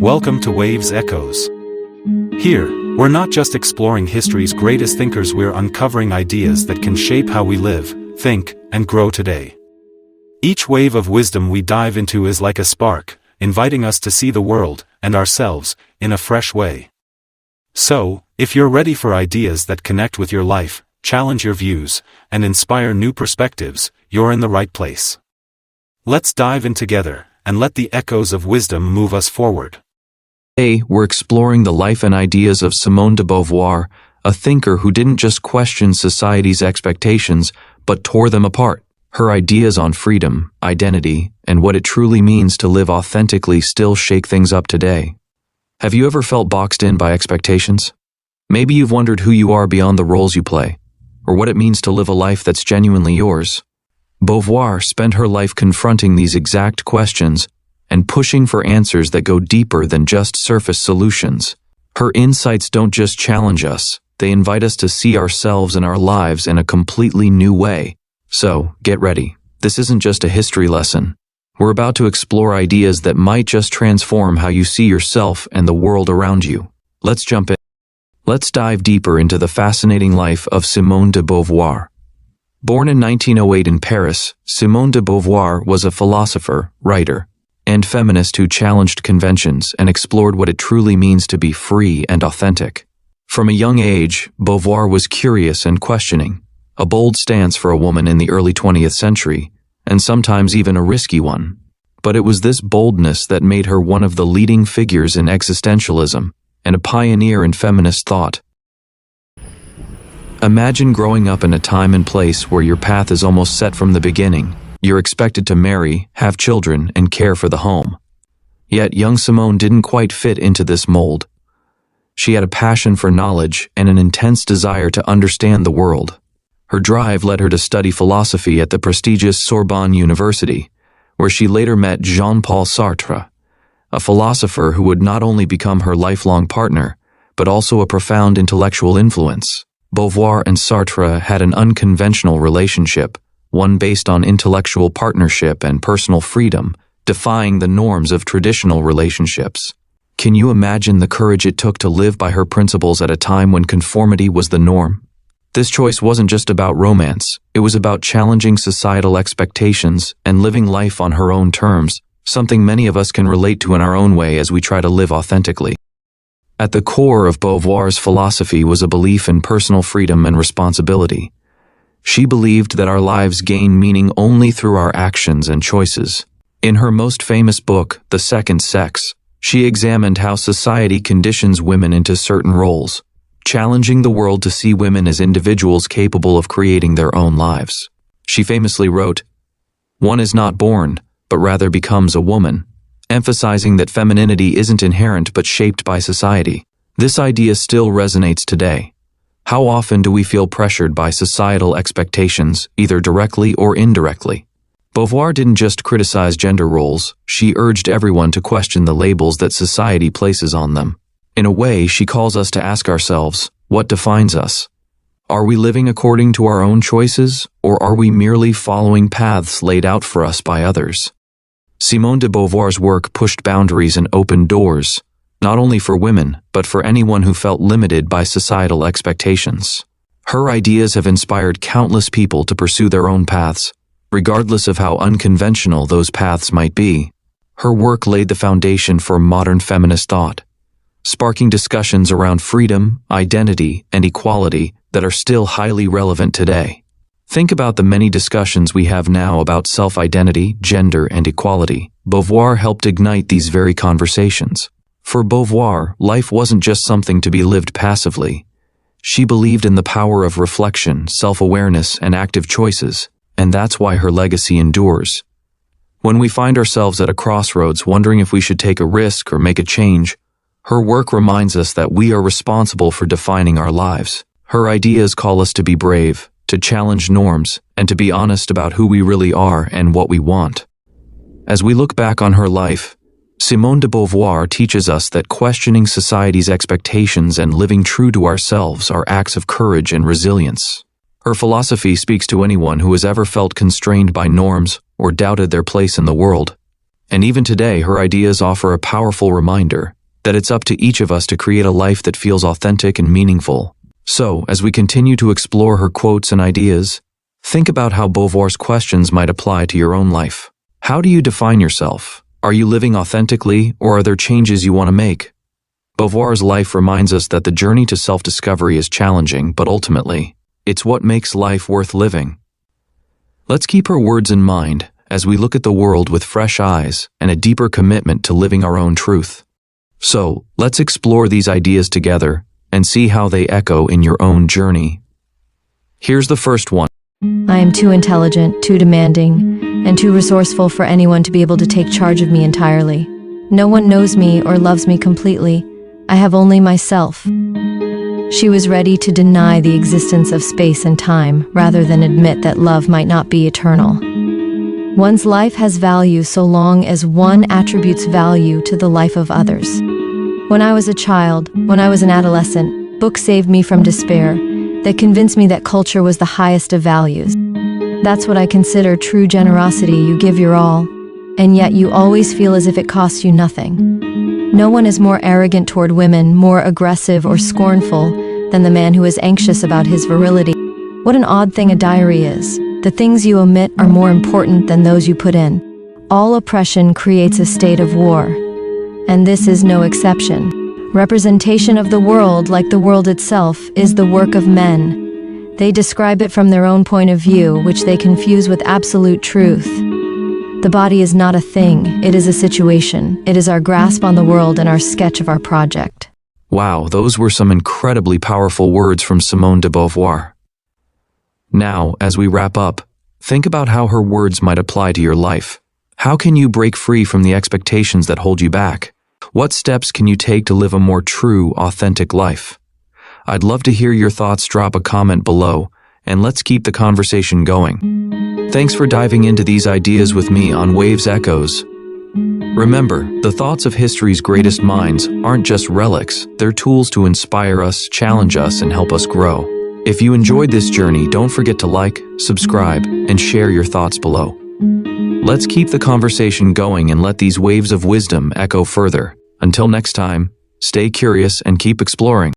Welcome to Waves Echoes. Here, we're not just exploring history's greatest thinkers, we're uncovering ideas that can shape how we live, think, and grow today. Each wave of wisdom we dive into is like a spark, inviting us to see the world, and ourselves, in a fresh way. So, if you're ready for ideas that connect with your life, challenge your views, and inspire new perspectives, you're in the right place. Let's dive in together, and let the echoes of wisdom move us forward. Today, we're exploring the life and ideas of Simone de Beauvoir, a thinker who didn't just question society's expectations, but tore them apart. Her ideas on freedom, identity, and what it truly means to live authentically still shake things up today. Have you ever felt boxed in by expectations? Maybe you've wondered who you are beyond the roles you play, or what it means to live a life that's genuinely yours. Beauvoir spent her life confronting these exact questions and pushing for answers that go deeper than just surface solutions. Her insights don't just challenge us, they invite us to see ourselves and our lives in a completely new way. So, get ready. This isn't just a history lesson. We're about to explore ideas that might just transform how you see yourself and the world around you. Let's jump in. Let's dive deeper into the fascinating life of Simone de Beauvoir. Born in 1908 in Paris, Simone de Beauvoir was a philosopher, writer, and feminist who challenged conventions and explored what it truly means to be free and authentic. From a young age, Beauvoir was curious and questioning, a bold stance for a woman in the early 20th century, and sometimes even a risky one. But it was this boldness that made her one of the leading figures in existentialism and a pioneer in feminist thought. Imagine growing up in a time and place where your path is almost set from the beginning. You're expected to marry, have children, and care for the home. Yet young Simone didn't quite fit into this mold. She had a passion for knowledge and an intense desire to understand the world. Her drive led her to study philosophy at the prestigious Sorbonne University, where she later met Jean-Paul Sartre, a philosopher who would not only become her lifelong partner, but also a profound intellectual influence. Beauvoir and Sartre had an unconventional relationship, one based on intellectual partnership and personal freedom, defying the norms of traditional relationships. Can you imagine the courage it took to live by her principles at a time when conformity was the norm? This choice wasn't just about romance, it was about challenging societal expectations and living life on her own terms, something many of us can relate to in our own way as we try to live authentically. At the core of Beauvoir's philosophy was a belief in personal freedom and responsibility. She believed that our lives gain meaning only through our actions and choices. In her most famous book, The Second Sex, she examined how society conditions women into certain roles, challenging the world to see women as individuals capable of creating their own lives. She famously wrote, "One is not born, but rather becomes a woman," emphasizing that femininity isn't inherent but shaped by society. This idea still resonates today. How often do we feel pressured by societal expectations, either directly or indirectly? Beauvoir didn't just criticize gender roles, she urged everyone to question the labels that society places on them. In a way, she calls us to ask ourselves, what defines us? Are we living according to our own choices, or are we merely following paths laid out for us by others? Simone de Beauvoir's work pushed boundaries and opened doors, not only for women, but for anyone who felt limited by societal expectations. Her ideas have inspired countless people to pursue their own paths, regardless of how unconventional those paths might be. Her work laid the foundation for modern feminist thought, sparking discussions around freedom, identity, and equality that are still highly relevant today. Think about the many discussions we have now about self-identity, gender, and equality. Beauvoir helped ignite these very conversations. For Beauvoir, life wasn't just something to be lived passively. She believed in the power of reflection, self-awareness, and active choices, and that's why her legacy endures. When we find ourselves at a crossroads wondering if we should take a risk or make a change, her work reminds us that we are responsible for defining our lives. Her ideas call us to be brave, to challenge norms, and to be honest about who we really are and what we want. As we look back on her life, Simone de Beauvoir teaches us that questioning society's expectations and living true to ourselves are acts of courage and resilience. Her philosophy speaks to anyone who has ever felt constrained by norms or doubted their place in the world. And even today, her ideas offer a powerful reminder that it's up to each of us to create a life that feels authentic and meaningful. So, as we continue to explore her quotes and ideas, think about how Beauvoir's questions might apply to your own life. How do you define yourself? Are you living authentically, or are there changes you want to make? Beauvoir's life reminds us that the journey to self-discovery is challenging, but ultimately, it's what makes life worth living. Let's keep her words in mind as we look at the world with fresh eyes and a deeper commitment to living our own truth. So, let's explore these ideas together and see how they echo in your own journey. Here's the first one. I am too intelligent, too demanding, and too resourceful for anyone to be able to take charge of me entirely. No one knows me or loves me completely. I have only myself. She was ready to deny the existence of space and time, rather than admit that love might not be eternal. One's life has value so long as one attributes value to the life of others. When I was a child, when I was an adolescent, books saved me from despair. They convinced me that culture was the highest of values. That's what I consider true generosity. You give your all, and yet you always feel as if it costs you nothing. No one is more arrogant toward women, more aggressive or scornful than the man who is anxious about his virility. What an odd thing a diary is. The things you omit are more important than those you put in. All oppression creates a state of war, and this is no exception. Representation of the world, like the world itself, is the work of men. They describe it from their own point of view, which they confuse with absolute truth. The body is not a thing, it is a situation. It is our grasp on the world and our sketch of our project. Wow, those were some incredibly powerful words from Simone de Beauvoir. Now, as we wrap up, think about how her words might apply to your life. How can you break free from the expectations that hold you back? What steps can you take to live a more true, authentic life? I'd love to hear your thoughts. Drop a comment below, and let's keep the conversation going. Thanks for diving into these ideas with me on Waves Echoes. Remember, the thoughts of history's greatest minds aren't just relics, they're tools to inspire us, challenge us, and help us grow. If you enjoyed this journey, don't forget to like, subscribe, and share your thoughts below. Let's keep the conversation going and let these waves of wisdom echo further. Until next time, stay curious and keep exploring.